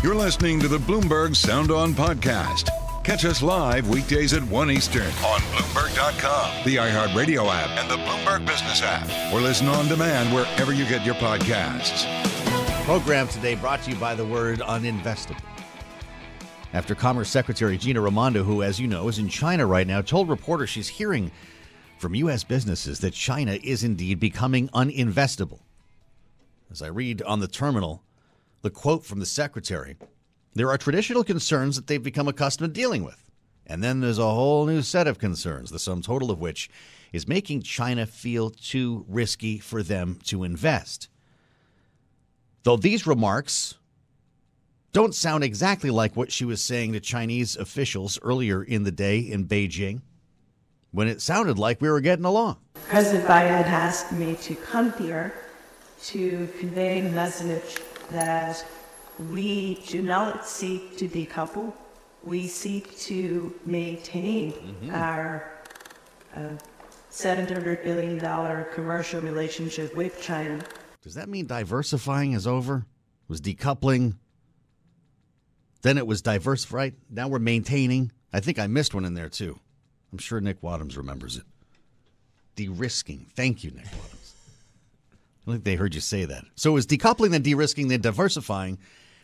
You're listening to the Bloomberg Sound On Podcast. Catch us live weekdays at 1 Eastern on Bloomberg.com, the iHeartRadio app, and the Bloomberg Business app. Or listen on demand wherever you get your podcasts. Program today brought to you by the word Uninvestible. After Commerce Secretary Gina Raimondo, who, as you know, is in China right now, told reporters she's hearing from U.S. businesses that China is indeed becoming uninvestable. As I read on the terminal, the quote from the secretary, there are traditional concerns that they've become accustomed to dealing with. And then there's a whole new set of concerns, the sum total of which is making China feel too risky for them to invest. Though these remarks don't sound exactly like what she was saying to Chinese officials earlier in the day in Beijing, when it sounded like we were getting along. President Biden asked me to come here to convey the message that we do not seek to decouple. We seek to maintain our $700 billion commercial relationship with China. Does that mean diversifying is over? It was decoupling. Then it was diversified. Now we're maintaining. I think I missed one in there, too. I'm sure Nick Wadhams remembers it. De-risking. Thank you, Nick Wadhams. I think they heard you say that. So it was decoupling, then de-risking, then diversifying.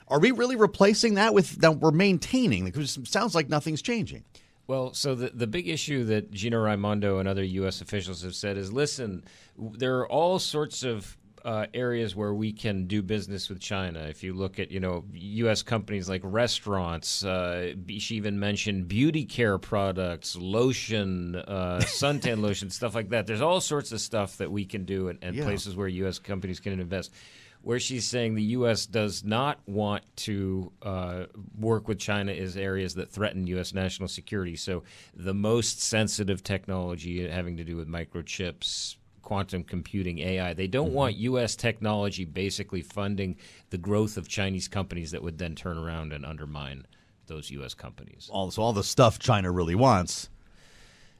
Are we really replacing that with that we're maintaining? Because it sounds like nothing's changing. Well, so the big issue that Gina Raimondo and other U.S. officials have said is, listen, there are all sorts of areas where we can do business with China. If you look at, U.S. companies like restaurants, she even mentioned beauty care products, lotion, suntan lotion, stuff like that. There's all sorts of stuff that we can do and places where U.S. companies can invest. Where she's saying the U.S. does not want to work with China is areas that threaten U.S. national security. So the most sensitive technology having to do with microchips, quantum computing, AI. They don't want U.S. technology basically funding the growth of Chinese companies that would then turn around and undermine those U.S. companies. So all the stuff China really wants.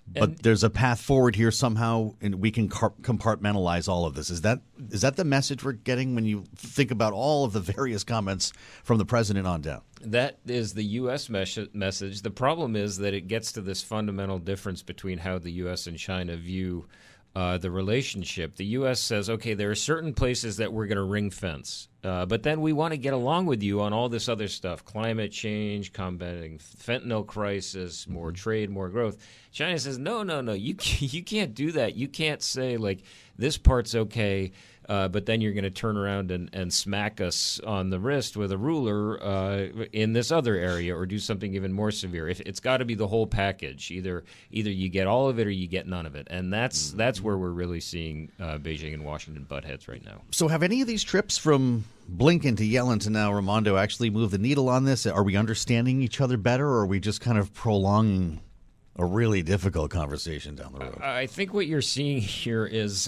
But there's a path forward here somehow, and we can compartmentalize all of this. Is that the message we're getting when you think about all of the various comments from the president on down? That is the U.S. message. The problem is that it gets to this fundamental difference between how the U.S. and China view the relationship. The U.S. says, okay, there are certain places that we're going to ring fence, but then we want to get along with you on all this other stuff, climate change, combating fentanyl crisis, more trade, more growth. China says, no, you can't do that. You can't say, like, this part's okay, but then you're going to turn around and smack us on the wrist with a ruler in this other area or do something even more severe. It's got to be the whole package. Either you get all of it or you get none of it. And that's where we're really seeing Beijing and Washington butt heads right now. So have any of these trips from Blinken to Yellen to now Raimondo actually move the needle on this? Are we understanding each other better, or are we just kind of prolonging a really difficult converation down the road? I think what you're seeing here is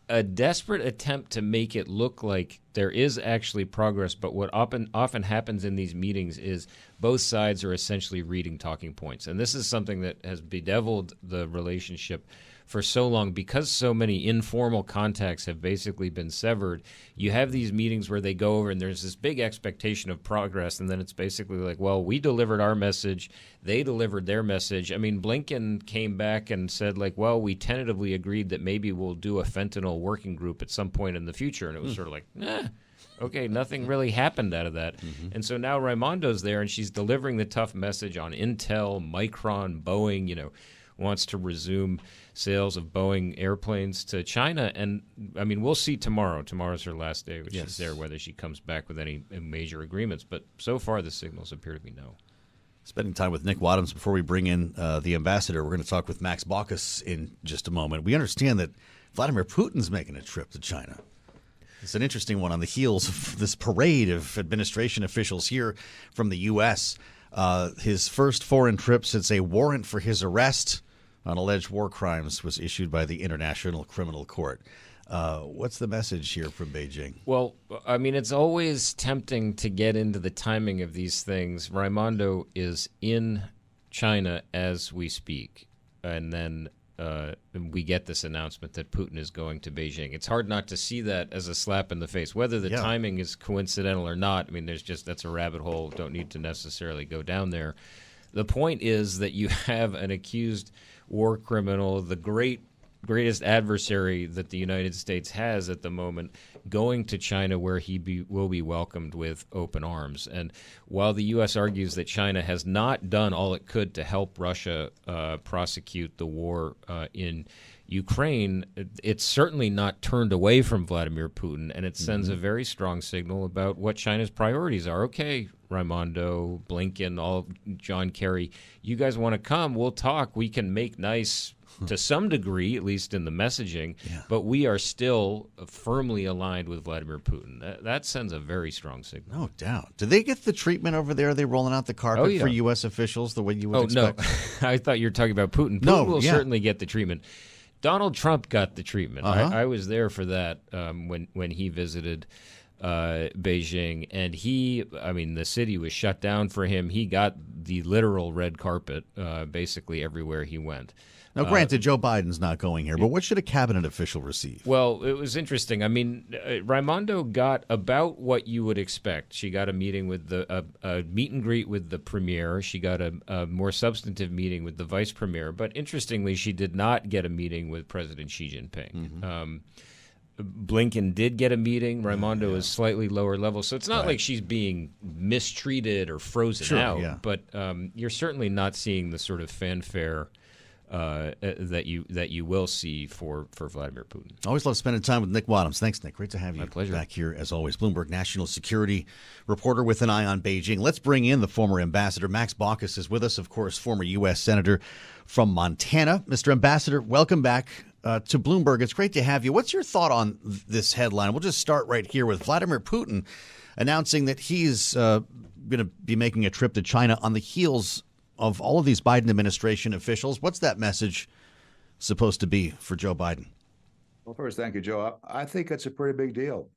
a desperate attempt to make it look like there is actually progress, but what often happens in these meetings is both sides are essentially reading talking points. And this is something that has bedeviled the relationship for so long because so many informal contacts have basically been severed. You have these meetings where they go over and there's this big expectation of progress, and then it's basically like, well, we delivered our message, they delivered their message. I mean, Blinken came back and said, like, well, we tentatively agreed that maybe we'll do a fentanyl working group at some point in the future, and it was sort of like, okay, nothing really happened out of that. And so now Raimondo's there, and she's delivering the tough message on Intel, Micron, Boeing, wants to resume sales of Boeing airplanes to China. And, I mean, we'll see tomorrow. Tomorrow's her last day, which is there, whether she comes back with any major agreements. But so far, the signals appear to be no. Spending time with Nick Wadhams before we bring in the ambassador. We're going to talk with Max Baucus in just a moment. We understand that Vladimir Putin's making a trip to China. It's an interesting one on the heels of this parade of administration officials here from the U.S. His first foreign trip since a warrant for his arrest on alleged war crimes was issued by the International Criminal Court. What's the message here from Beijing? Well, I mean, it's always tempting to get into the timing of these things. Raimondo is in China as we speak. And then we get this announcement that Putin is going to Beijing. It's hard not to see that as a slap in the face. Whether the timing is coincidental or not, I mean, that's a rabbit hole. Don't need to necessarily go down there. The point is that you have an accused war criminal, the greatest adversary that the United States has at the moment, going to China, where will be welcomed with open arms. And while the U.S. argues that China has not done all it could to help Russia prosecute the war in Ukraine, it's certainly not turned away from Vladimir Putin, and it sends a very strong signal about what China's priorities are. Okay, Raimondo, Blinken, John Kerry, you guys want to come, we'll talk, we can make nice to some degree, at least in the messaging, but we are still firmly aligned with Vladimir Putin. That sends a very strong signal. No doubt. Do they get the treatment over there? Are they rolling out the carpet for U.S. officials the way you would expect? No. I thought you were talking about Putin. Putin will certainly get the treatment. Donald Trump got the treatment. I was there for that when he visited Beijing, and the city was shut down for him. He got the literal red carpet basically everywhere he went. Now, granted, Joe Biden's not going here, but what should a cabinet official receive? Well, it was interesting. I mean, Raimondo got about what you would expect. She got a meeting with a meet and greet with the premier. She got a more substantive meeting with the vice premier. But interestingly, she did not get a meeting with President Xi Jinping. Blinken did get a meeting. Raimondo is slightly lower level. So it's not like she's being mistreated or frozen out. Yeah. But you're certainly not seeing the sort of fanfare that you will see for Vladimir Putin. Always love spending time with Nick Wadhams. Thanks, Nick. Great to have you. My pleasure. Back here, as always. Bloomberg national security reporter with an eye on Beijing. Let's bring in the former ambassador. Max Baucus is with us, of course, former U.S. Senator from Montana. Mr. Ambassador, welcome back to Bloomberg. It's great to have you. What's your thought on this headline? We'll just start right here with Vladimir Putin announcing that he's going to be making a trip to China on the heels of all of these Biden administration officials. What's that message supposed to be for Joe Biden? Well, first, thank you, Joe. I think it's a pretty big deal.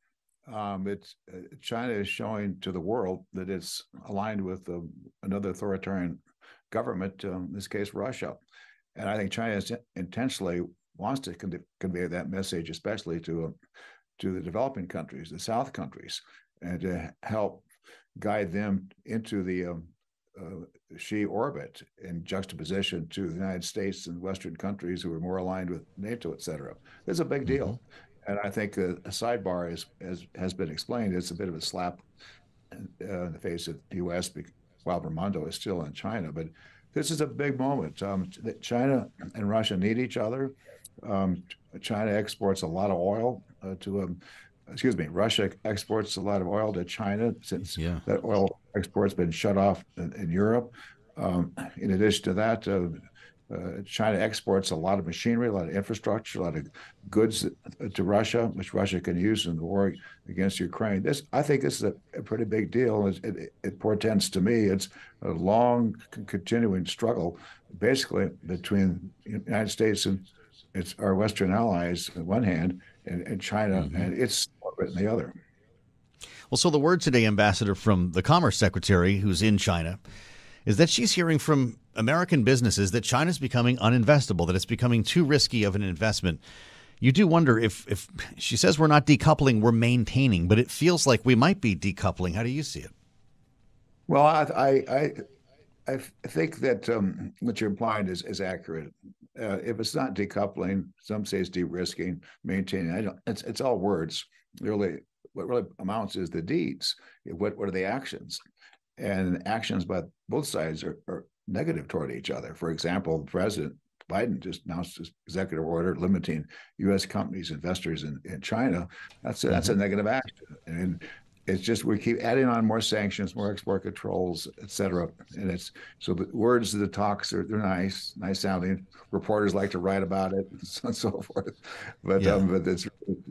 China is showing to the world that it's aligned with another authoritarian government, in this case, Russia. And I think China intentionally wants to convey that message, especially to the developing countries, the South countries, and to help guide them into the Xi orbit in juxtaposition to the United States and Western countries who are more aligned with NATO, et cetera. It's a big deal. And I think a sidebar has been explained. It's a bit of a slap in the face of the U.S. while Raimondo is still in China. But this is a big moment. China and Russia need each other. China exports a lot of oil Russia exports a lot of oil to China since that oil export's been shut off in Europe. In addition to that, China exports a lot of machinery, a lot of infrastructure, a lot of goods to Russia, which Russia can use in the war against Ukraine. I think this is a pretty big deal. It portends to me it's a long, continuing struggle, basically between the United States and our Western allies on one hand, and China and its orbit on the other. Well, so the word today, Ambassador, from the Commerce Secretary, who's in China, is that she's hearing from American businesses that China's becoming uninvestable, that it's becoming too risky of an investment. You do wonder if she says we're not decoupling, we're maintaining, but it feels like we might be decoupling. How do you see it? Well, I think that what you're implying is accurate. If it's not decoupling, some say it's de-risking, maintaining. It's all words. Really, what really amounts is the deeds. What are the actions? And actions by both sides are negative toward each other. For example, President Biden just announced his executive order limiting U.S. companies, investors in China. That's a negative action. And it's just we keep adding on more sanctions, more export controls, et cetera. And it's so the words of the talks they're nice sounding. Reporters like to write about it and so forth. But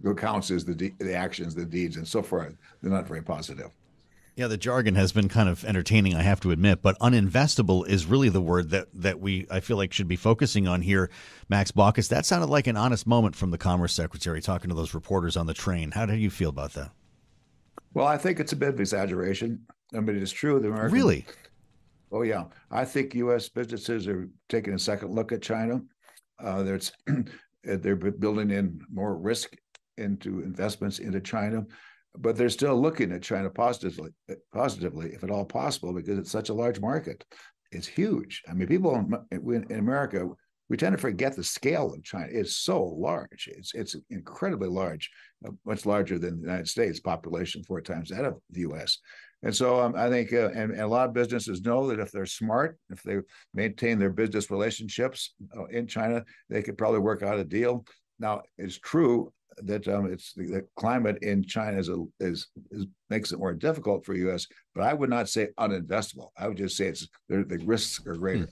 what counts is the actions, the deeds, and so forth. They're not very positive. Yeah, the jargon has been kind of entertaining, I have to admit, but uninvestable is really the word that I feel like should be focusing on here. Max Baucus, that sounded like an honest moment from the Commerce Secretary talking to those reporters on the train. How do you feel about that? Well, I think it's a bit of exaggeration. I mean, it is true. The American. Really? Oh, yeah. I think U.S. businesses are taking a second look at China. They're building in more risk into investments into China, but they're still looking at China positively, if at all possible, because it's such a large market. It's huge. I mean, people in America, we tend to forget the scale of China. It's so large. It's incredibly large, much larger than the United States population, 4 times that of the U.S. And so I think, and a lot of businesses know that if they're smart, if they maintain their business relationships in China, they could probably work out a deal. Now, it's true that it's the climate in China is makes it more difficult for U.S., but I would not say uninvestable. I would just say the risks are greater.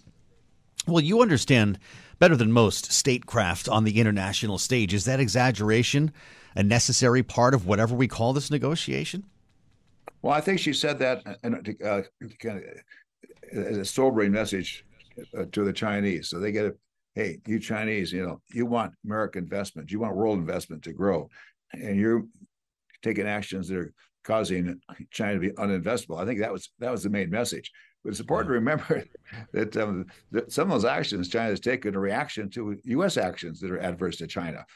Well, you understand better than most statecraft on the international stage. Is that exaggeration a necessary part of whatever we call this negotiation? Well, I think she said that as a sobering message to the Chinese. So they get it. Hey, you Chinese, you want American investment, you want world investment to grow, and you're taking actions that are causing China to be uninvestable. I think that was the main message. But it's important to remember that some of those actions China has taken in reaction to U.S. actions that are adverse to China,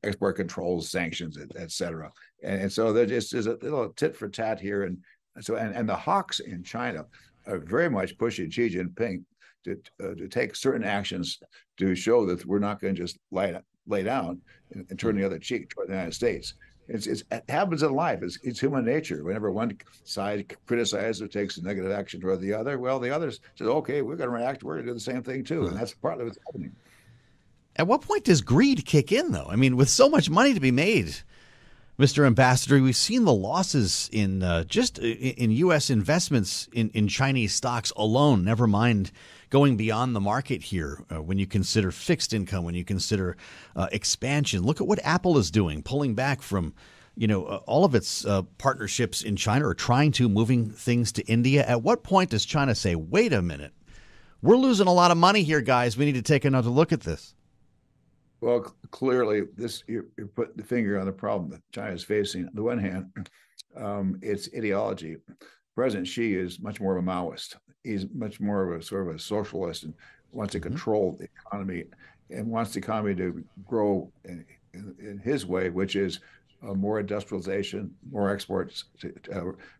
export controls, sanctions, et cetera. And so there just is a little tit for tat here. And so and the hawks in China are very much pushing Xi Jinping to take certain actions to show that we're not going to just lay down and turn the other cheek toward the United States. It happens in life. It's human nature. Whenever one side criticizes or takes a negative action toward the other, well, the other says, okay, we're going to react. We're going to do the same thing, too. And that's partly what's happening. At what point does greed kick in, though? I mean, with so much money to be made, Mr. Ambassador, we've seen the losses in just in U.S. investments in Chinese stocks alone, never mind going beyond the market here when you consider fixed income, when you consider expansion. Look at what Apple is doing, pulling back from all of its partnerships in China or moving things to India. At what point does China say, wait a minute, we're losing a lot of money here, guys. We need to take another look at this. Well, clearly, you put the finger on the problem that China is facing. On the one hand, it's ideology. President Xi is much more of a Maoist. He's much more of a sort of a socialist and wants to control the economy and wants the economy to grow in his way, which is more industrialization, more exports,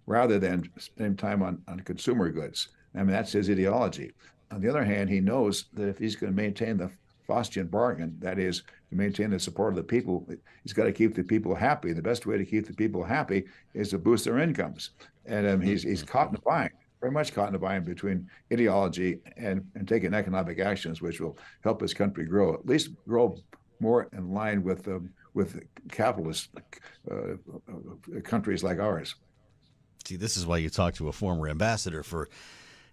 rather than spending time on consumer goods. I mean, that's his ideology. On the other hand, he knows that if he's going to maintain the Faustian bargain, that is, to maintain the support of the people, he's got to keep the people happy. The best way to keep the people happy is to boost their incomes. And he's caught in the bind, very much caught in the bind between ideology and taking economic actions which will help his country grow, at least grow more in line with capitalist countries like ours. See, this is why you talk to a former ambassador for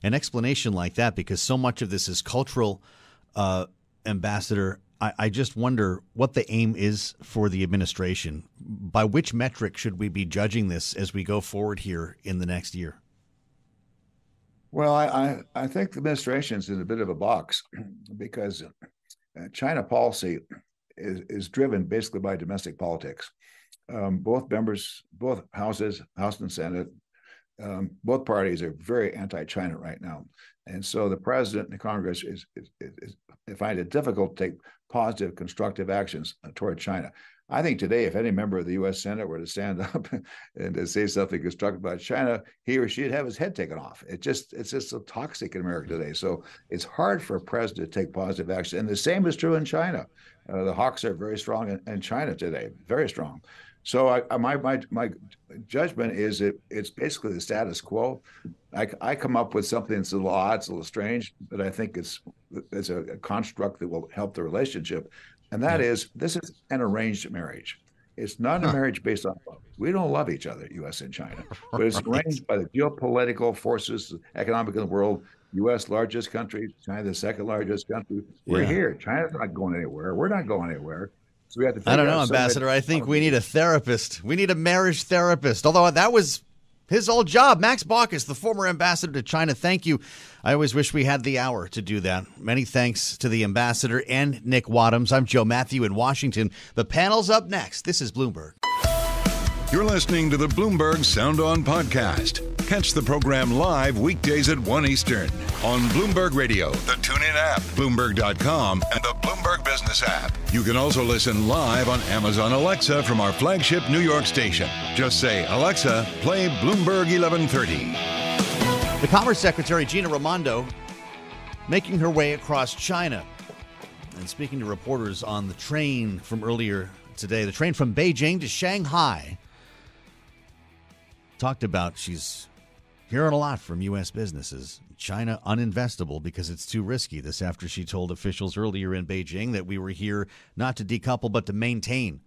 an explanation like that, because so much of this is cultural. Ambassador, I just wonder what the aim is for the administration. By which metric should we be judging this as we go forward here in the next year? Well, I think the administration's in a bit of a box because China policy is driven basically by domestic politics. Both houses, House and Senate, both parties are very anti-China right now. And so the president and the Congress find it difficult to take positive, constructive actions toward China. I think today, if any member of the U.S. Senate were to stand up and to say something constructive about China, he or she'd have his head taken off. It's just so toxic in America today. So it's hard for a president to take positive action. And the same is true in China. The hawks are very strong in China today, very strong. So my judgment is it's basically the status quo. I come up with something that's a little odd, it's a little strange, but I think it's a construct that will help the relationship. And that is, this is an arranged marriage. It's not a marriage based on love. We don't love each other, U.S. and China, but it's arranged by the geopolitical forces, economic in the world. U.S. largest country, China the second largest country. We're here. China's not going anywhere. We're not going anywhere. So we have to. I don't know, Ambassador. I think we need a therapist. We need a marriage therapist. Although that was his old job. Max Baucus, the former ambassador to China. Thank you. I always wish we had the hour to do that. Many thanks to the ambassador and Nick Wadhams. I'm Joe Mathieu in Washington. The panel's up next. This is Bloomberg. You're listening to the Bloomberg Sound On podcast. Catch the program live weekdays at 1 Eastern on Bloomberg Radio, the TuneIn app, Bloomberg.com, and the Bloomberg Business app. You can also listen live on Amazon Alexa from our flagship New York station. Just say, Alexa, play Bloomberg 1130. The Commerce Secretary, Gina Raimondo, making her way across China and speaking to reporters on the train from earlier today, the train from Beijing to Shanghai. Talked about she's hearing a lot from U.S. businesses. China uninvestable because it's too risky. This after she told officials earlier in Beijing that we were here not to decouple but to maintain.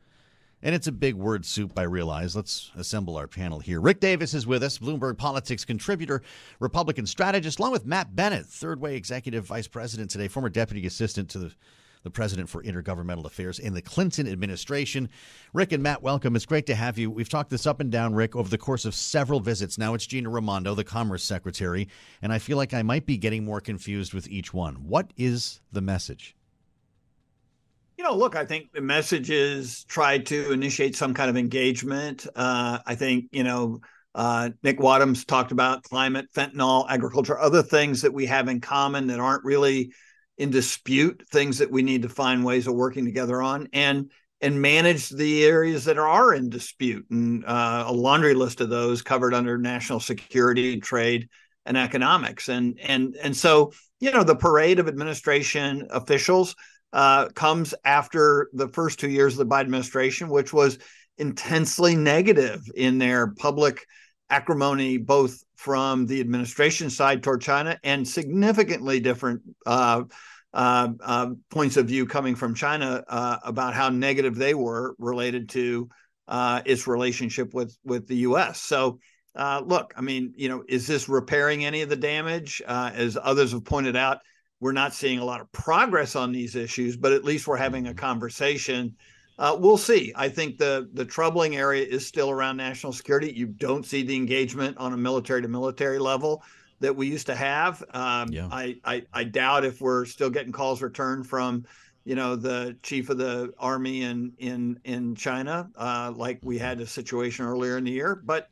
And it's a big word soup, I realize. Let's assemble our panel here. Rick Davis is with us, Bloomberg Politics contributor, Republican strategist, along with Matt Bennett, third-way executive vice president today, former deputy assistant to the president for intergovernmental affairs in the Clinton administration. Rick and Matt, welcome. It's great to have you. We've talked this up and down, Rick, over the course of several visits. Now it's Gina Raimondo, the Commerce Secretary, and I feel like I might be getting more confused with each one. What is the message? Look, I think the message is try to initiate some kind of engagement. I think, Nick Wadhams talked about climate, fentanyl, agriculture, other things that we have in common that aren't really in dispute, things that we need to find ways of working together on and manage the areas that are in dispute. And a laundry list of those covered under national security, trade, and economics. And so, the parade of administration officials comes after the first 2 years of the Biden administration, which was intensely negative in their public acrimony, both from the administration side toward China and significantly different points of view coming from China about how negative they were related to its relationship with the U.S. So, look, is this repairing any of the damage? As others have pointed out, we're not seeing a lot of progress on these issues, but at least we're having a conversation. We'll see. I think the troubling area is still around national security. You don't see the engagement on a military-to-military level that we used to have. I doubt if we're still getting calls returned from, the chief of the army in China, like we had a situation earlier in the year. But,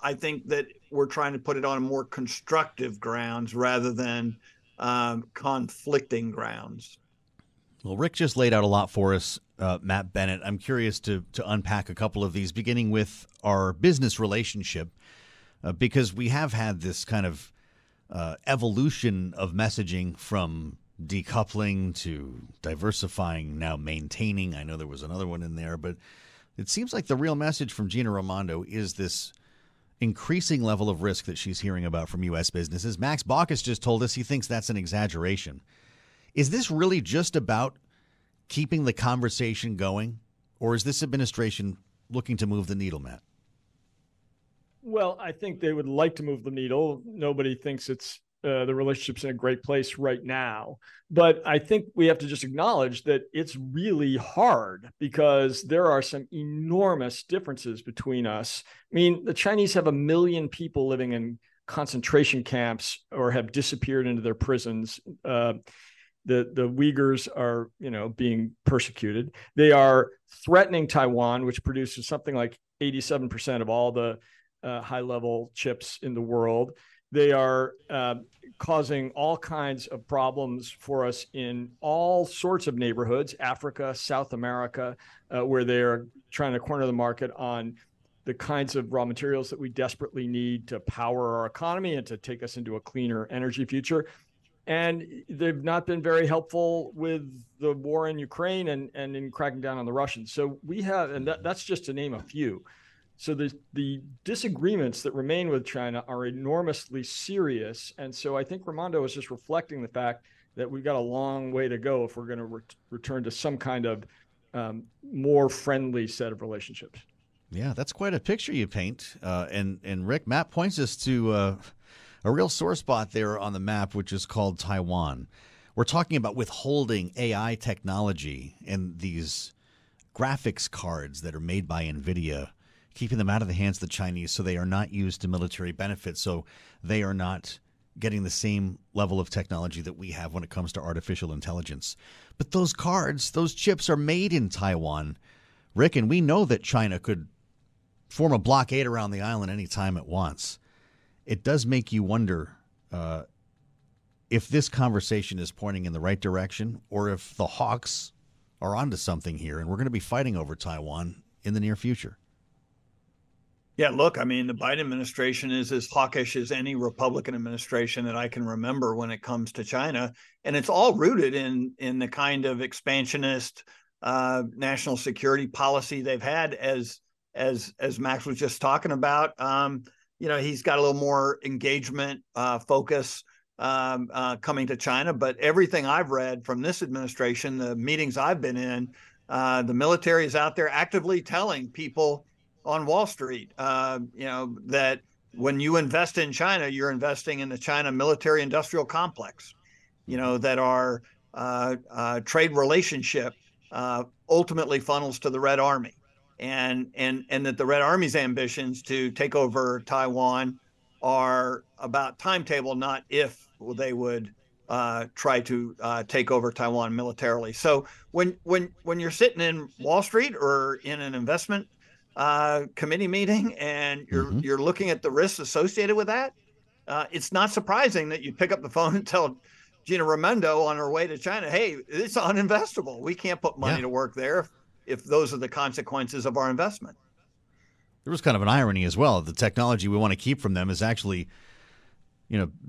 I think that we're trying to put it on a more constructive grounds rather than conflicting grounds. Well, Rick just laid out a lot for us, Matt Bennett. I'm curious to unpack a couple of these, beginning with our business relationship, because we have had this kind of evolution of messaging from decoupling to diversifying, now maintaining. I know there was another one in there, but it seems like the real message from Gina Raimondo is this increasing level of risk that she's hearing about from U.S. businesses. Max Baucus just told us he thinks that's an exaggeration. Is this really just about keeping the conversation going, or is this administration looking to move the needle, Matt? Well, I think they would like to move the needle. Nobody thinks it's the relationship's in a great place right now. But I think we have to just acknowledge that it's really hard because there are some enormous differences between us. The Chinese have 1 million people living in concentration camps or have disappeared into their prisons. The Uyghurs are, being persecuted. They are threatening Taiwan, which produces something like 87% of all the high-level chips in the world. They are causing all kinds of problems for us in all sorts of neighborhoods, Africa, South America, where they are trying to corner the market on the kinds of raw materials that we desperately need to power our economy and to take us into a cleaner energy future. And they've not been very helpful with the war in Ukraine and in cracking down on the Russians. So we have, and that's just to name a few. So the disagreements that remain with China are enormously serious. And so I think Raimondo is just reflecting the fact that we've got a long way to go if we're going to return to some kind of more friendly set of relationships. Yeah, that's quite a picture you paint. And Rick, Matt points us to a real sore spot there on the map, which is called Taiwan. We're talking about withholding AI technology and these graphics cards that are made by NVIDIA, keeping them out of the hands of the Chinese so they are not used to military benefits, so they are not getting the same level of technology that we have when it comes to artificial intelligence. But those cards, those chips are made in Taiwan Rick, and we know that China could form a blockade around the island any time it wants. It does make you wonder if this conversation is pointing in the right direction or if the hawks are onto something here and we're going to be fighting over Taiwan in the near future. Yeah, look, I mean, the Biden administration is as hawkish as any Republican administration that I can remember when it comes to China. And it's all rooted in the kind of expansionist national security policy they've had, as Max was just talking about. He's got a little more engagement focus coming to China. But everything I've read from this administration, the meetings I've been in, the military is out there actively telling people on Wall Street, that when you invest in China, you're investing in the China military industrial complex, that our trade relationship ultimately funnels to the Red Army, and that the Red Army's ambitions to take over Taiwan are about timetable, not if they would try to take over Taiwan militarily. So when you're sitting in Wall Street or in an investment committee meeting and you're looking at the risks associated with that, it's not surprising that you pick up the phone and tell Gina Raimondo on her way to China, hey, it's uninvestable. We can't put money to work there if those are the consequences of our investment. There was kind of an irony as well. The technology we want to keep from them is actually,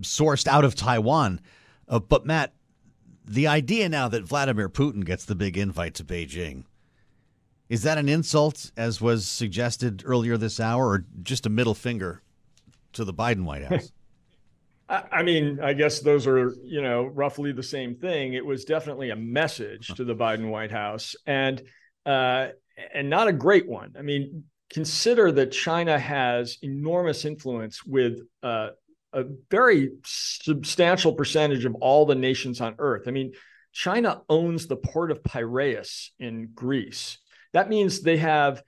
sourced out of Taiwan. But Matt, the idea now that Vladimir Putin gets the big invite to Beijing, is that an insult, as was suggested earlier this hour, or just a middle finger to the Biden White House? I mean, I guess those are, roughly the same thing. It was definitely a message to the Biden White House, and not a great one. I mean, consider that China has enormous influence with a very substantial percentage of all the nations on Earth. I mean, China owns the port of Piraeus in Greece. That means they have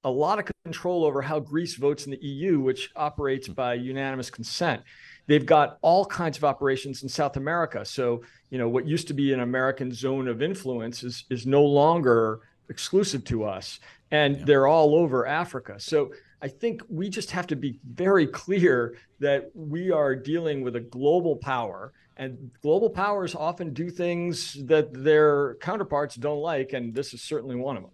a lot of control over how Greece votes in the EU, which operates by unanimous consent. They've got all kinds of operations in South America. So, what used to be an American zone of influence is no longer exclusive to us. And they're all over Africa. So I think we just have to be very clear that we are dealing with a global power, and global powers often do things that their counterparts don't like. And this is certainly one of them.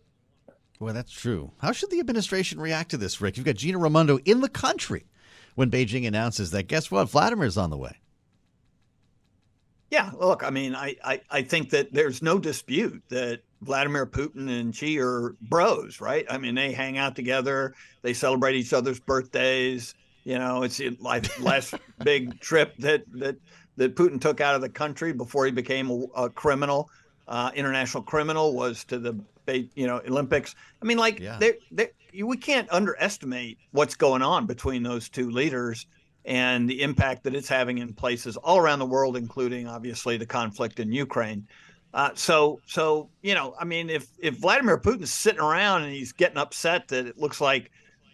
Well, that's true. How should the administration react to this, Rick? You've got Gina Raimondo in the country when Beijing announces that, guess what, Vladimir's on the way. Yeah, look, I mean, I think that there's no dispute that Vladimir Putin and Xi are bros, right? I mean, they hang out together. They celebrate each other's birthdays. It's like last big trip that Putin took out of the country before he became a criminal, international criminal, was to the Olympics. I mean, we can't underestimate what's going on between those two leaders and the impact that it's having in places all around the world, including obviously the conflict in Ukraine. I mean, if Vladimir Putin's sitting around and he's getting upset that it looks like,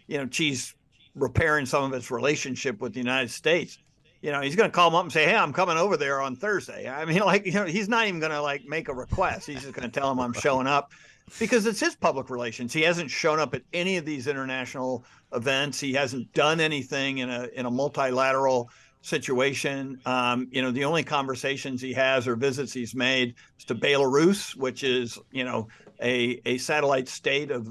Xi's repairing some of his relationship with the United States, he's going to call him up and say, hey, I'm coming over there on Thursday. I mean, he's not even going to make a request. He's just going to tell him I'm showing up, because it's his public relations. He hasn't shown up at any of these international events. He hasn't done anything in a multilateral situation. The only conversations he has or visits he's made is to Belarus, which is, a satellite state of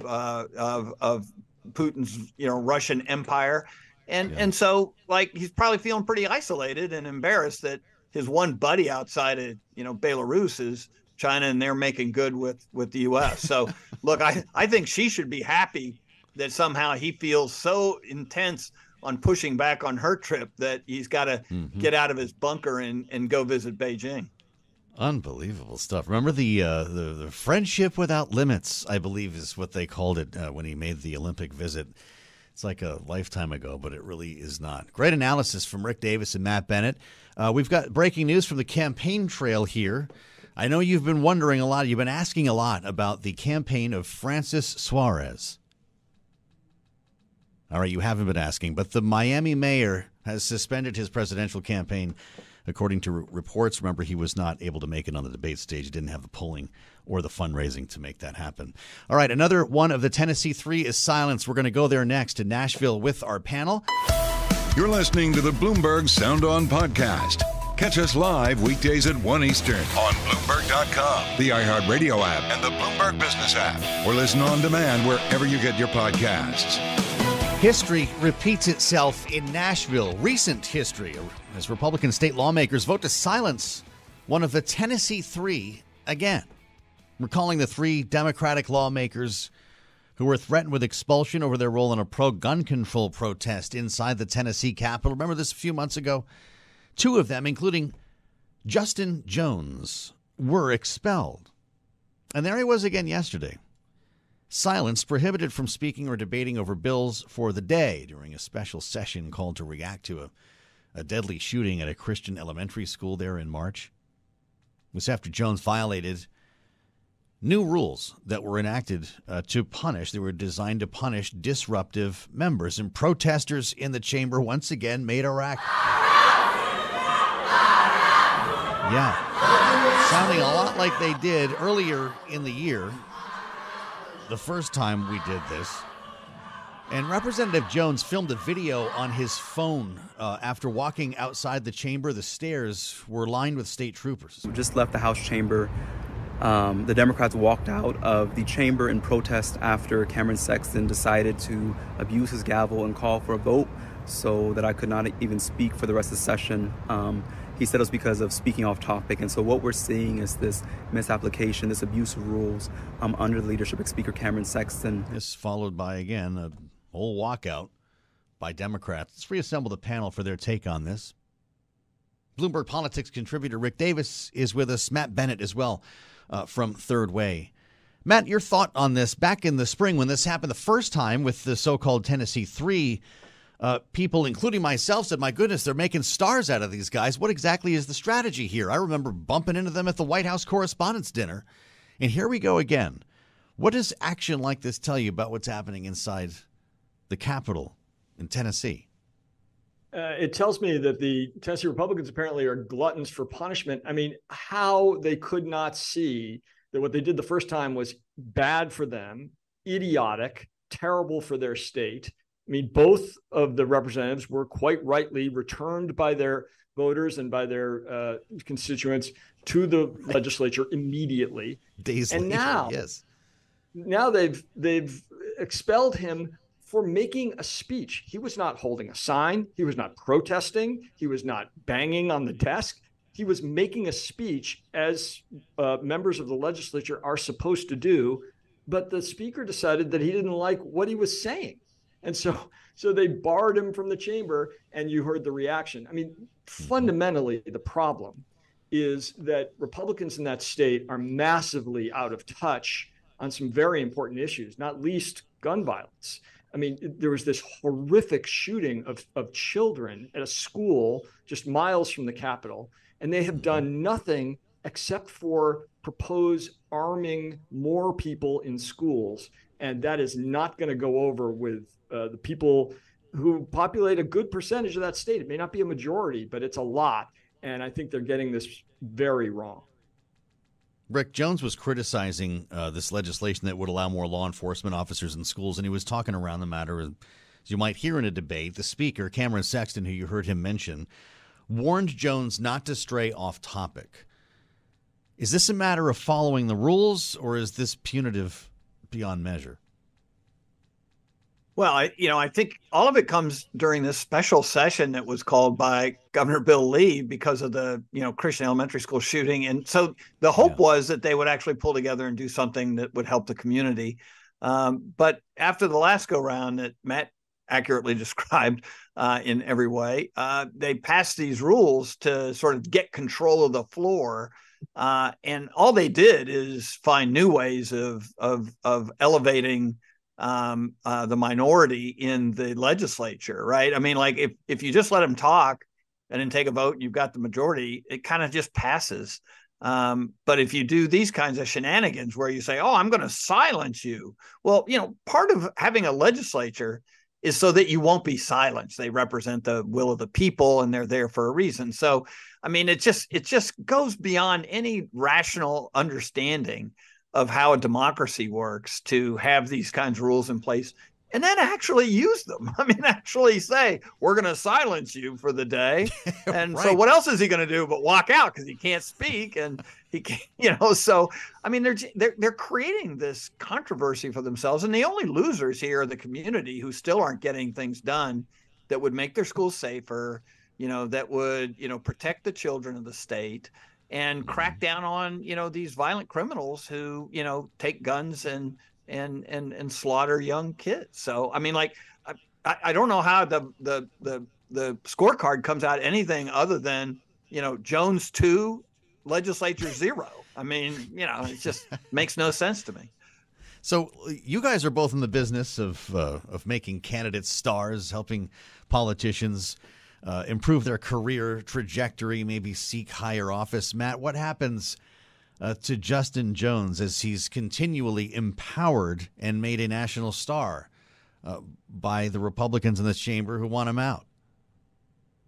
Putin's, Russian empire. And so he's probably feeling pretty isolated and embarrassed that his one buddy outside of, Belarus is China, and they're making good with the U.S. So, look, I think she should be happy that somehow he feels so intense on pushing back on her trip that he's got to get out of his bunker and go visit Beijing. Unbelievable stuff. Remember the friendship without limits, I believe is what they called it when he made the Olympic visit. It's like a lifetime ago, but it really is not. Great analysis from Rick Davis and Matt Bennett. We've got breaking news from the campaign trail here. I know you've been wondering a lot. You've been asking a lot about the campaign of Francis Suarez. All right, you haven't been asking, but the Miami mayor has suspended his presidential campaign According to reports, remember, he was not able to make it on the debate stage. He didn't have the polling or the fundraising to make that happen. All right, another one of the Tennessee Three is silence. We're going to go there next to Nashville with our panel. You're listening to the Bloomberg Sound On podcast. Catch us live weekdays at 1 Eastern on Bloomberg.com, the iHeartRadio app, and the Bloomberg Business app. Or listen on demand wherever you get your podcasts. History repeats itself in Nashville. Recent history as Republican state lawmakers vote to silence one of the Tennessee Three again. Recalling the three Democratic lawmakers who were threatened with expulsion over their role in a pro-gun control protest inside the Tennessee Capitol. Remember this a few months ago? Two of them, including Justin Jones, were expelled. And there he was again yesterday. Silenced, prohibited from speaking or debating over bills for the day during a special session called to react to a deadly shooting at a Christian elementary school there in March. This after Jones violated new rules that were enacted to punish. They were designed to punish disruptive members, and protesters in the chamber once again made a racket. Yeah, sounding a lot like they did earlier in the year, the first time we did this. And Representative Jones filmed a video on his phone after walking outside the chamber. The stairs were lined with state troopers. We just left the House chamber. The Democrats walked out of the chamber in protest after Cameron Sexton decided to abuse his gavel and call for a vote so that I could not even speak for the rest of the session. He said it was because of speaking off topic. And so what we're seeing is this misapplication, this abuse of rules under the leadership of Speaker Cameron Sexton. This followed by, again, a whole walkout by Democrats. Let's reassemble the panel for their take on this. Bloomberg Politics contributor Rick Davis is with us. Matt Bennett as well from Third Way. Matt, your thought on this. Back in the spring when this happened the first time with the so-called Tennessee Three, people, including myself, said, my goodness, they're making stars out of these guys. What exactly is the strategy here? I remember bumping into them at the White House Correspondents' dinner. And here we go again. What does action like this tell you about what's happening inside the Capitol in Tennessee? It tells me that the Tennessee Republicans apparently are gluttons for punishment. I mean, how they could not see that what they did the first time was bad for them, idiotic, terrible for their state. I mean, both of the representatives were quite rightly returned by their voters and by their constituents to the legislature immediately. Days and later, now, yes. Now they've expelled him for making a speech. He was not holding a sign. He was not protesting. He was not banging on the desk. He was making a speech as members of the legislature are supposed to do. But the speaker decided that he didn't like what he was saying. And so they barred him from the chamber, and you heard the reaction. I mean, fundamentally, the problem is that Republicans in that state are massively out of touch on some very important issues, not least gun violence. I mean, there was this horrific shooting of children at a school just miles from the Capitol, and they have done nothing except for propose arming more people in schools. And that is not going to go over with the people who populate a good percentage of that state. It may not be a majority, but it's a lot. And I think they're getting this very wrong. Rick, Jones was criticizing this legislation that would allow more law enforcement officers in schools, and he was talking around the matter. As you might hear in a debate, the speaker, Cameron Sexton, who you heard him mention, warned Jones not to stray off topic. Is this a matter of following the rules, or is this punitive beyond measure? Well, I think all of it comes during this special session that was called by Governor Bill Lee because of the, Christian elementary school shooting. And so the hope was that they would actually pull together and do something that would help the community. But after the last go round that Matt accurately described in every way, they passed these rules to sort of get control of the floor. And all they did is find new ways of elevating the minority in the legislature, right? I mean, like if you just let them talk and then take a vote and you've got the majority, it kind of just passes. But if you do these kinds of shenanigans where you say, oh, I'm going to silence you. Well, part of having a legislature is so that you won't be silenced. They represent the will of the people, and they're there for a reason. So, I mean, it just goes beyond any rational understanding of how a democracy works to have these kinds of rules in place and then actually use them. I mean, actually say, we're going to silence you for the day. And so what else is he going to do but walk out because he can't speak? And he can't, so, I mean, they're creating this controversy for themselves. And the only losers here are the community who still aren't getting things done that would make their schools safer, that would, protect the children of the state and crack down on, these violent criminals who, take guns and slaughter young kids. So, I mean, like, I don't know how the scorecard comes out anything other than, Jones 2, legislature 0. I mean, it just makes no sense to me. So you guys are both in the business of making candidates stars, helping politicians improve their career trajectory, maybe seek higher office. Matt, what happens to Justin Jones as he's continually empowered and made a national star by the Republicans in this chamber who want him out?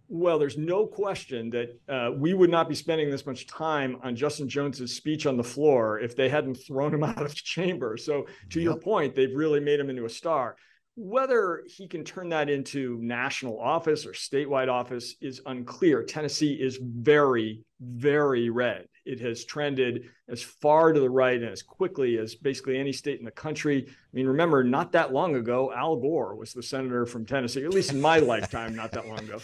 Well, there's no question that we would not be spending this much time on Justin Jones's speech on the floor if they hadn't thrown him out of the chamber. So to your point, they've really made him into a star. Whether he can turn that into national office or statewide office is unclear. Tennessee is very, very red. It has trended as far to the right and as quickly as basically any state in the country. I mean, remember, not that long ago, Al Gore was the senator from Tennessee, at least in my lifetime, not that long ago.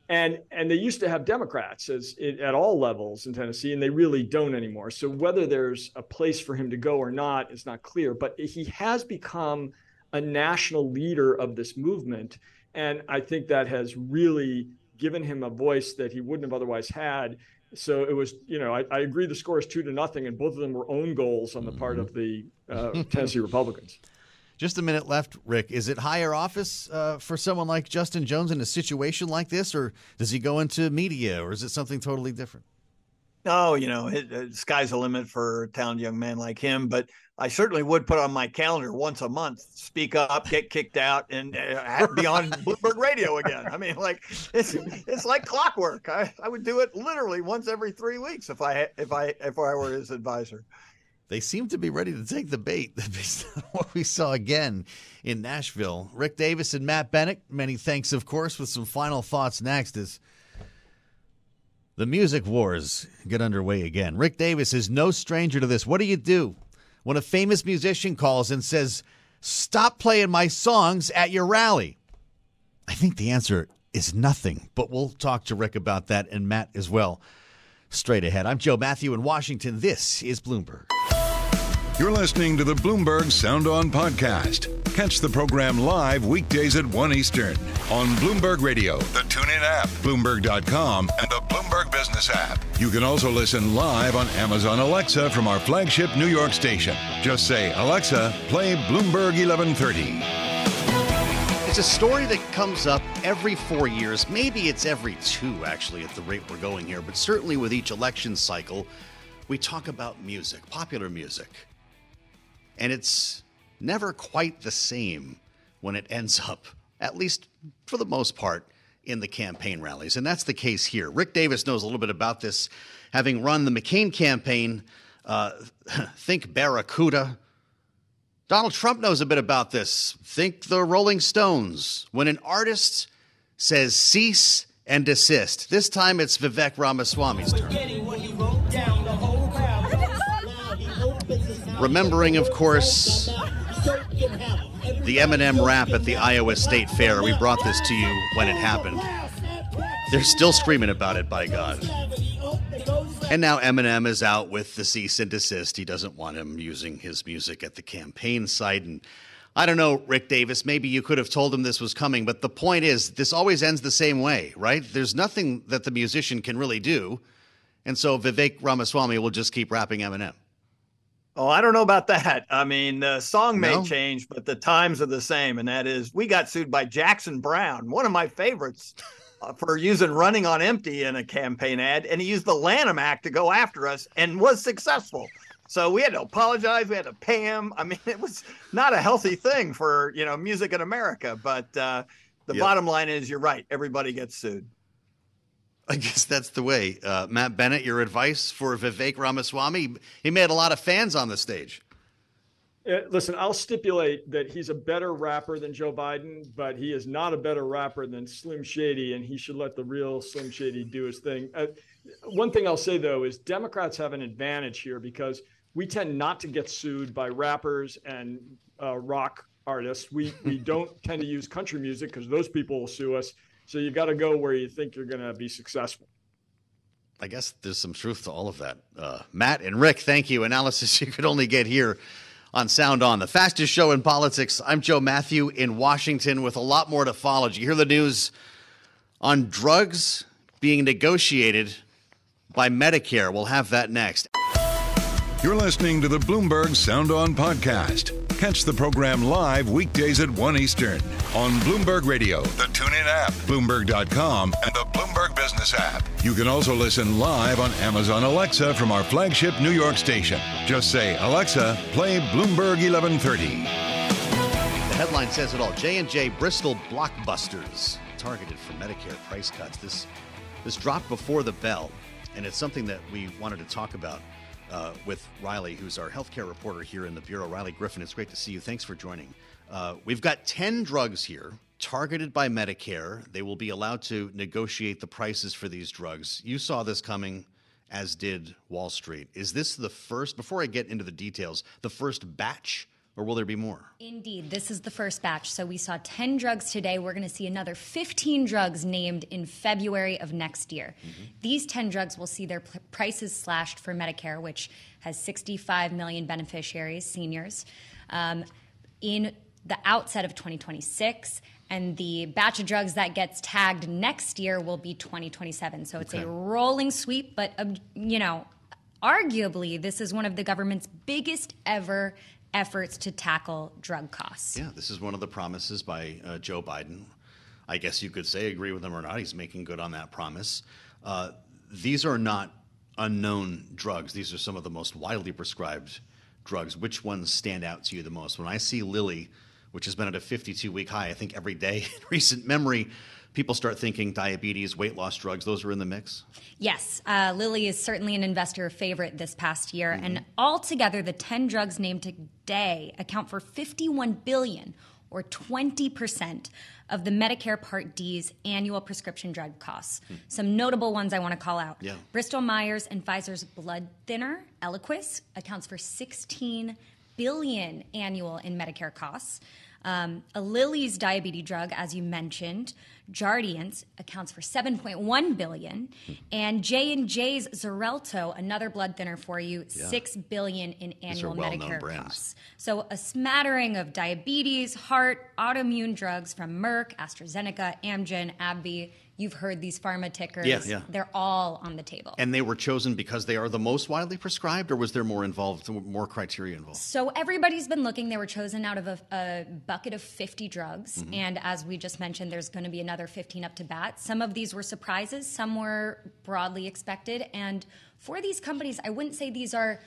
And they used to have Democrats at all levels in Tennessee, and they really don't anymore. So whether there's a place for him to go or not is not clear. But he has become a national leader of this movement. And I think that has really given him a voice that he wouldn't have otherwise had. So it was, I agree the score is 2-0, and both of them were own goals on the part of the Tennessee Republicans. Just a minute left, Rick. Is it higher office for someone like Justin Jones in a situation like this, or does he go into media, or is it something totally different? No, sky's the limit for a talented young man like him. But I certainly would put on my calendar once a month, speak up, get kicked out, and be on Bloomberg Radio again. I mean, like it's like clockwork. I would do it literally once every 3 weeks if I were his advisor. They seem to be ready to take the bait based on what we saw again in Nashville. Rick Davis and Matt Bennett, many thanks, of course, with some final thoughts next as the music wars get underway again. Rick Davis is no stranger to this. What do you do when a famous musician calls and says, "Stop playing my songs at your rally"? I think the answer is nothing, but we'll talk to Rick about that and Matt as well. Straight ahead. I'm Joe Mathieu in Washington. This is Bloomberg. You're listening to the Bloomberg Sound On podcast. Catch the program live weekdays at 1 Eastern on Bloomberg Radio, the TuneIn app, Bloomberg.com, and the Bloomberg Business app. You can also listen live on Amazon Alexa from our flagship New York station. Just say, "Alexa, play Bloomberg 1130. It's a story that comes up every 4 years. Maybe it's every 2, actually, at the rate we're going here. But certainly with each election cycle, we talk about music, popular music. And it's never quite the same when it ends up, at least for the most part, in the campaign rallies. And that's the case here. Rick Davis knows a little bit about this, having run the McCain campaign. Think Barracuda. Donald Trump knows a bit about this. Think the Rolling Stones. When an artist says cease and desist, this time it's Vivek Ramaswamy's turn. Remembering, of course, the Eminem rap at the Iowa State Fair. We brought this to you when it happened. They're still screaming about it, by God. And now Eminem is out with the cease and desist. He doesn't want him using his music at the campaign site. And I don't know, Rick Davis, maybe you could have told him this was coming, but the point is, this always ends the same way, right? There's nothing that the musician can really do. And so Vivek Ramaswamy will just keep rapping Eminem. Oh, I don't know about that. I mean, the song may change, but the times are the same. And that is, we got sued by Jackson Brown, one of my favorites, for using Running on Empty in a campaign ad. And he used the Lanham Act to go after us and was successful. So we had to apologize. We had to pay him. I mean, it was not a healthy thing for, music in America. But the bottom line is, you're right. Everybody gets sued. I guess that's the way. Matt Bennett, your advice for Vivek Ramaswamy? He made a lot of fans on the stage. Listen, I'll stipulate that he's a better rapper than Joe Biden, but he is not a better rapper than Slim Shady, and he should let the real Slim Shady do his thing. One thing I'll say, though, is Democrats have an advantage here because we tend not to get sued by rappers and rock artists. We don't tend to use country music because those people will sue us. So you got to go where you think you're going to be successful. I guess there's some truth to all of that. Matt and Rick, thank you. Analysis you could only get here on Sound On, the fastest show in politics. I'm Joe Mathieu in Washington with a lot more to follow. Did you hear the news on drugs being negotiated by Medicare? We'll have that next. You're listening to the Bloomberg Sound On podcast. Catch the program live weekdays at 1 Eastern on Bloomberg Radio, the TuneIn app, Bloomberg.com, and the Bloomberg Business app. You can also listen live on Amazon Alexa from our flagship New York station. Just say, Alexa, play Bloomberg 1130. The headline says it all. J&J Bristol blockbusters targeted for Medicare price cuts. This dropped before the bell, and it's something that we wanted to talk about with Riley, who's our healthcare reporter here in the Bureau. Riley Griffin, it's great to see you. Thanks for joining. We've got 10 drugs here targeted by Medicare. They will be allowed to negotiate the prices for these drugs. You saw this coming, as did Wall Street. Is this the first, before I get into the details, the first batch, or will there be more? Indeed, this is the first batch. So we saw 10 drugs today. We're going to see another 15 drugs named in February of next year. Mm-hmm. These 10 drugs will see their prices slashed for Medicare, which has 65 million beneficiaries, seniors, in the outset of 2026. And the batch of drugs that gets tagged next year will be 2027. So it's a rolling sweep, but, arguably, this is one of the government's biggest ever efforts to tackle drug costs. Yeah, this is one of the promises by Joe Biden. I guess you could say, agree with him or not, he's making good on that promise. These are not unknown drugs. These are some of the most widely prescribed drugs. Which ones stand out to you the most? When I see Lilly, which has been at a 52-week high, I think every day in recent memory, people start thinking diabetes, weight loss drugs, those are in the mix? Yes. Lilly is certainly an investor favorite this past year. Mm-hmm. And altogether, the 10 drugs named today account for $51 billion, or 20% of the Medicare Part D's annual prescription drug costs. Some notable ones I want to call out. Yeah. Bristol Myers and Pfizer's blood thinner, Eliquis, accounts for $16 billion annual in Medicare costs. Lilly's diabetes drug, as you mentioned, Jardiance, accounts for $7.1 billion, and J&J's Xarelto, another blood thinner for you, $6 billion in annual Medicare costs. So a smattering of diabetes, heart, autoimmune drugs from Merck, AstraZeneca, Amgen, AbbVie. You've heard these pharma tickers. Yeah. They're all on the table. And they were chosen because they are the most widely prescribed, or was there more involved, more criteria involved? So everybody's been looking. They were chosen out of a bucket of 50 drugs. Mm-hmm. And as we just mentioned, there's going to be another 15 up to bat. Some of these were surprises. Some were broadly expected. And for these companies, I wouldn't say these are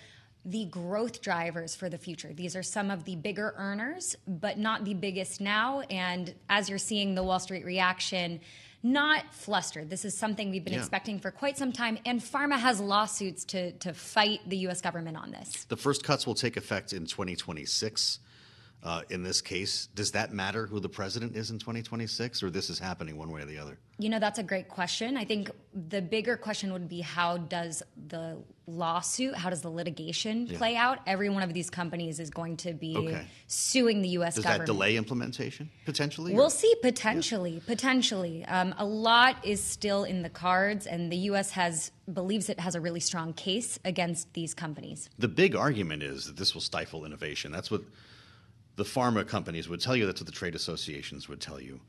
the growth drivers for the future. These are some of the bigger earners, but not the biggest now. And as you're seeing the Wall Street reaction, not flustered. This is something we've been expecting for quite some time, and pharma has lawsuits to fight the U.S. government on this. The first cuts will take effect in 2026. In this case, does that matter who the president is in 2026, or this is happening one way or the other? That's a great question. I think the bigger question would be, how does the lawsuit, how does the litigation play out? Every one of these companies is going to be suing the U.S. government. Does that delay implementation, potentially? We'll see, potentially. A lot is still in the cards, and the U.S. believes it has a really strong case against these companies. The big argument is that this will stifle innovation. That's what the pharma companies would tell you. That's what the trade associations would tell you.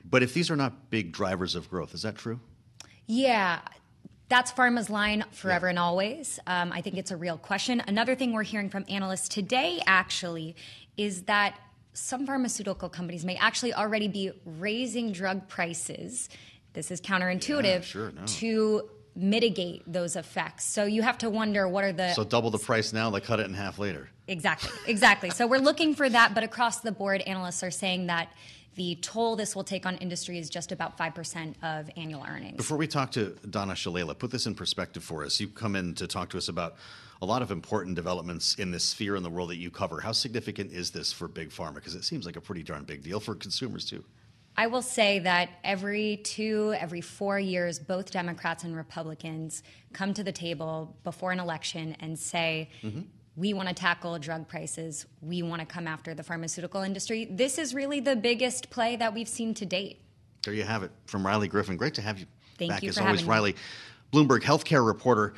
But if these are not big drivers of growth, is that true? Yeah, that's pharma's line forever and always. I think it's a real question. Another thing we're hearing from analysts today, actually, is that some pharmaceutical companies may actually already be raising drug prices. This is counterintuitive to mitigate those effects. So you have to wonder what are the... So double the price now, they cut it in half later. Exactly. So we're looking for that, but across the board, analysts are saying that the toll this will take on industry is just about 5% of annual earnings. Before we talk to Donna Shalala, put this in perspective for us. You come in to talk to us about a lot of important developments in this sphere in the world that you cover. How significant is this for Big Pharma? Because it seems like a pretty darn big deal for consumers, too. I will say that every 4 years, both Democrats and Republicans come to the table before an election and say, we want to tackle drug prices. We want to come after the pharmaceutical industry. This is really the biggest play that we've seen to date. There you have it from Riley Griffin. Great to have you Thank back you as for always, having Riley. me. Bloomberg Healthcare reporter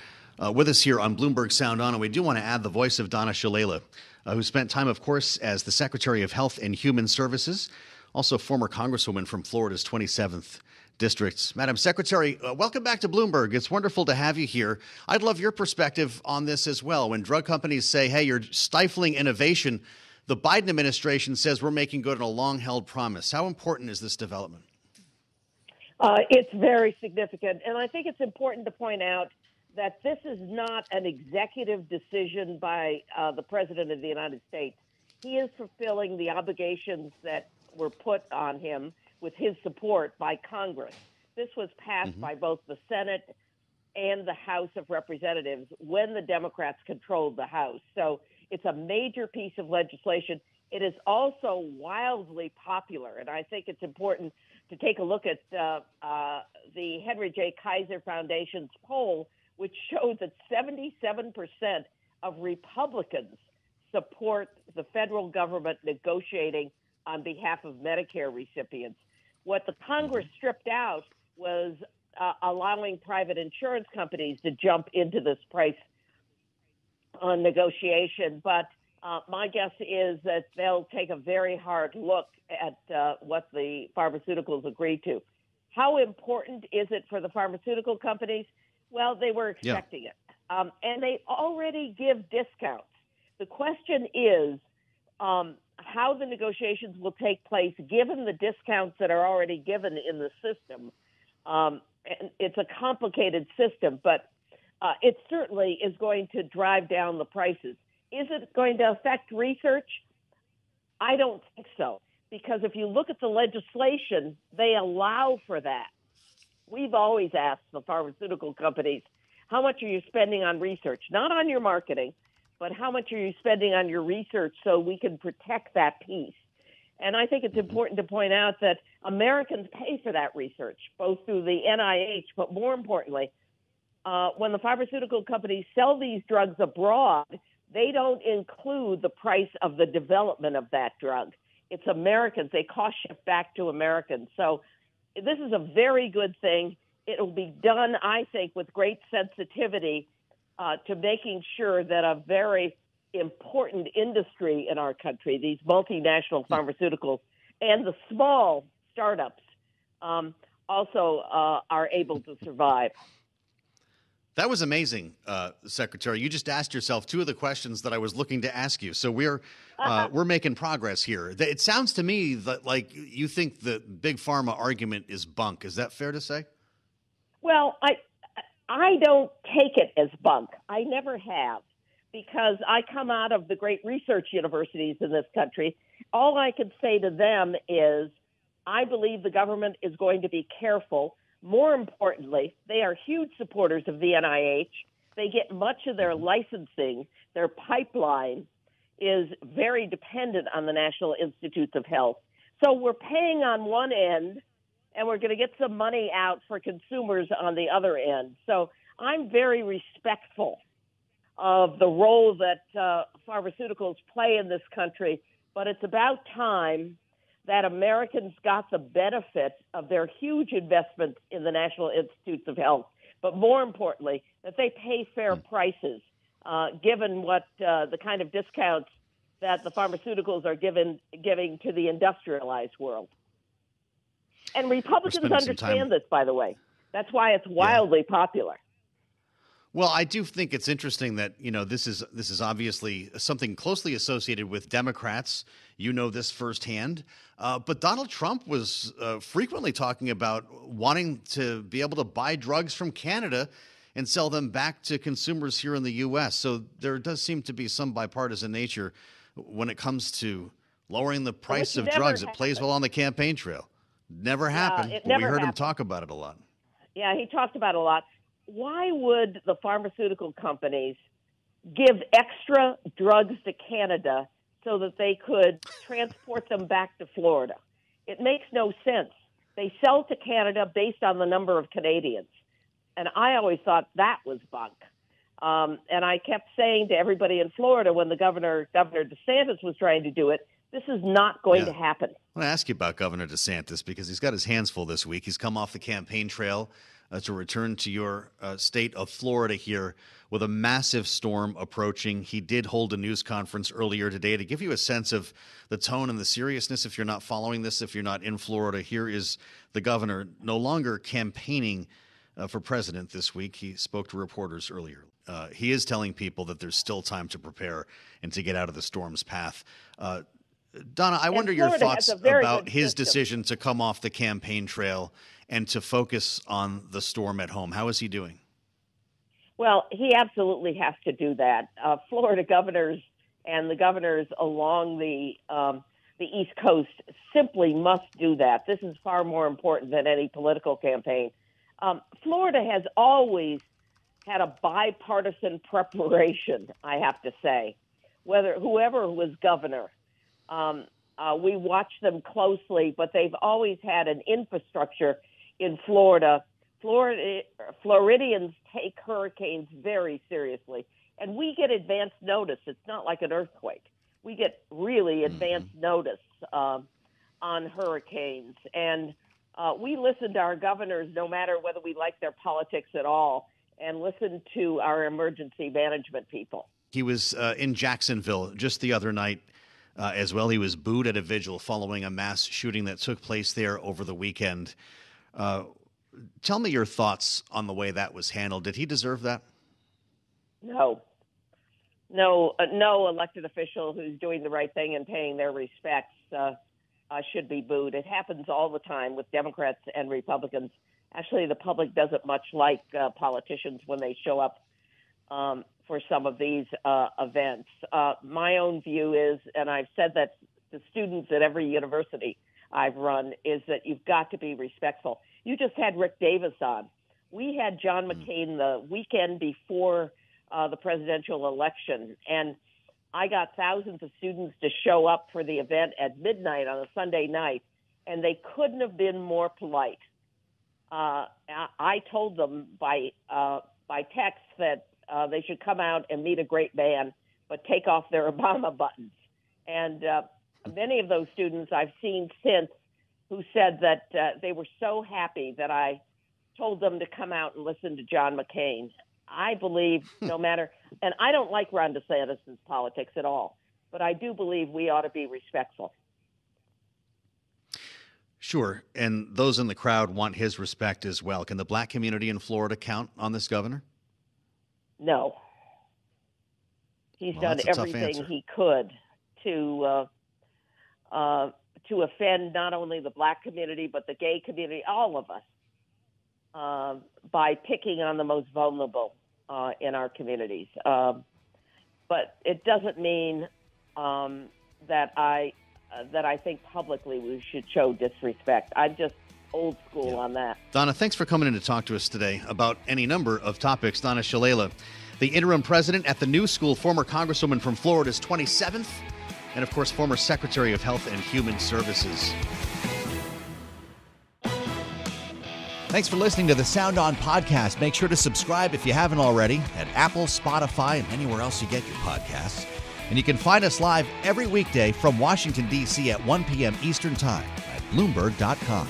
with us here on Bloomberg Sound On. And we do want to add the voice of Donna Shalala, who spent time, of course, as the Secretary of Health and Human Services, also former Congresswoman from Florida's 27th District. Madam Secretary, welcome back to Bloomberg. It's wonderful to have you here. I'd love your perspective on this as well. When drug companies say, hey, you're stifling innovation, the Biden administration says we're making good on a long-held promise. How important is this development? It's very significant. And I think it's important to point out that this is not an executive decision by the President of the United States. He is fulfilling the obligations that were put on him with his support by Congress. This was passed by both the Senate and the House of Representatives when the Democrats controlled the House. So it's a major piece of legislation. It is also wildly popular, and I think it's important to take a look at the Henry J. Kaiser Foundation's poll, which showed that 77% of Republicans support the federal government negotiating on behalf of Medicare recipients. What the Congress stripped out was allowing private insurance companies to jump into this price on negotiation. But my guess is that they'll take a very hard look at what the pharmaceuticals agreed to. How important is it for the pharmaceutical companies? Well, they were expecting it. And they already give discounts. The question is how the negotiations will take place given the discounts that are already given in the system. And it's a complicated system, but it certainly is going to drive down the prices. Is it going to affect research? I don't think so, because if you look at the legislation, they allow for that. We've always asked the pharmaceutical companies, how much are you spending on research? Not on your marketing, but how much are you spending on your research so we can protect that piece? And I think it's important to point out that Americans pay for that research, both through the NIH, but more importantly, when the pharmaceutical companies sell these drugs abroad, they don't include the price of the development of that drug. It's Americans. They cost ship back to Americans. So this is a very good thing. It will be done, I think, with great sensitivity to making sure that a very important industry in our country, these multinational pharmaceuticals and the small startups also are able to survive. That was amazing, Secretary. You just asked yourself two of the questions that I was looking to ask you. So we're making progress here. It sounds to me that like you think the big pharma argument is bunk. Is that fair to say? Well, I don't take it as bunk. I never have, because I come out of the great research universities in this country. All I can say to them is I believe the government is going to be careful. More importantly, they are huge supporters of the NIH. They get much of their licensing. Their pipeline is very dependent on the National Institutes of Health. So we're paying on one end, and we're going to get some money out for consumers on the other end. So I'm very respectful of the role that pharmaceuticals play in this country, but it's about time that Americans got the benefit of their huge investments in the National Institutes of Health, but more importantly, that they pay fair prices, given what the kind of discounts that the pharmaceuticals are giving to the industrialized world. And Republicans understand this, by the way. That's why it's wildly popular. Well, I do think it's interesting that, this is obviously something closely associated with Democrats. You know this firsthand. But Donald Trump was frequently talking about wanting to be able to buy drugs from Canada and sell them back to consumers here in the U.S. So there does seem to be some bipartisan nature when it comes to lowering the price of drugs. It plays well on the campaign trail. Never happened. But we heard him talk about it a lot. Yeah, he talked about it a lot. Why would the pharmaceutical companies give extra drugs to Canada so that they could transport them back to Florida? It makes no sense. They sell to Canada based on the number of Canadians. And I always thought that was bunk. And I kept saying to everybody in Florida when Governor DeSantis was trying to do it, this is not going to happen. I want to ask you about Governor DeSantis because he's got his hands full this week. He's come off the campaign trail to return to your state of Florida here with a massive storm approaching. He did hold a news conference earlier today to give you a sense of the tone and the seriousness. If you're not following this, if you're not in Florida, here is the governor no longer campaigning for president this week. He spoke to reporters earlier. He is telling people that there's still time to prepare and to get out of the storm's path. Donna, I wonder your thoughts about his decision to come off the campaign trail and to focus on the storm at home. How is he doing? Well, he absolutely has to do that. Florida governors and the governors along the East Coast simply must do that. This is far more important than any political campaign. Florida has always had a bipartisan preparation, I have to say. Whoever was governor, we watch them closely, but they've always had an infrastructure in Florida. Floridians take hurricanes very seriously, and we get advance notice. It's not like an earthquake. We get really advance notice on hurricanes, and we listen to our governors no matter whether we like their politics at all, and listen to our emergency management people. He was in Jacksonville just the other night as well. He was booed at a vigil following a mass shooting that took place there over the weekend. Tell me your thoughts on the way that was handled. Did he deserve that? No elected official who's doing the right thing and paying their respects should be booed. It happens all the time with Democrats and Republicans. Actually, the public doesn't much like politicians when they show up for some of these events. My own view is, and I've said that to students at every university I've run, is that you've got to be respectful. You just had Rick Davis on. We had John McCain the weekend before the presidential election, and I got thousands of students to show up for the event at midnight on a Sunday night, and they couldn't have been more polite. I told them by text that they should come out and meet a great man, but take off their Obama buttons. And many of those students I've seen since who said that they were so happy that I told them to come out and listen to John McCain. I believe no matter, and I don't like Ron DeSantis' politics at all, but I do believe we ought to be respectful. Sure, and those in the crowd want his respect as well. Can the black community in Florida count on this governor? No. He's done everything he could to offend not only the black community, but the gay community, all of us, by picking on the most vulnerable in our communities. But it doesn't mean that I think publicly we should show disrespect. I'm just old school on that. Donna, thanks for coming in to talk to us today about any number of topics. Donna Shalala, the interim president at the New School, former congresswoman from Florida's 27th, and of course, former Secretary of Health and Human Services. Thanks for listening to the Sound On podcast. Make sure to subscribe if you haven't already at Apple, Spotify, and anywhere else you get your podcasts. And you can find us live every weekday from Washington, D.C. at 1 p.m. Eastern Time at Bloomberg.com.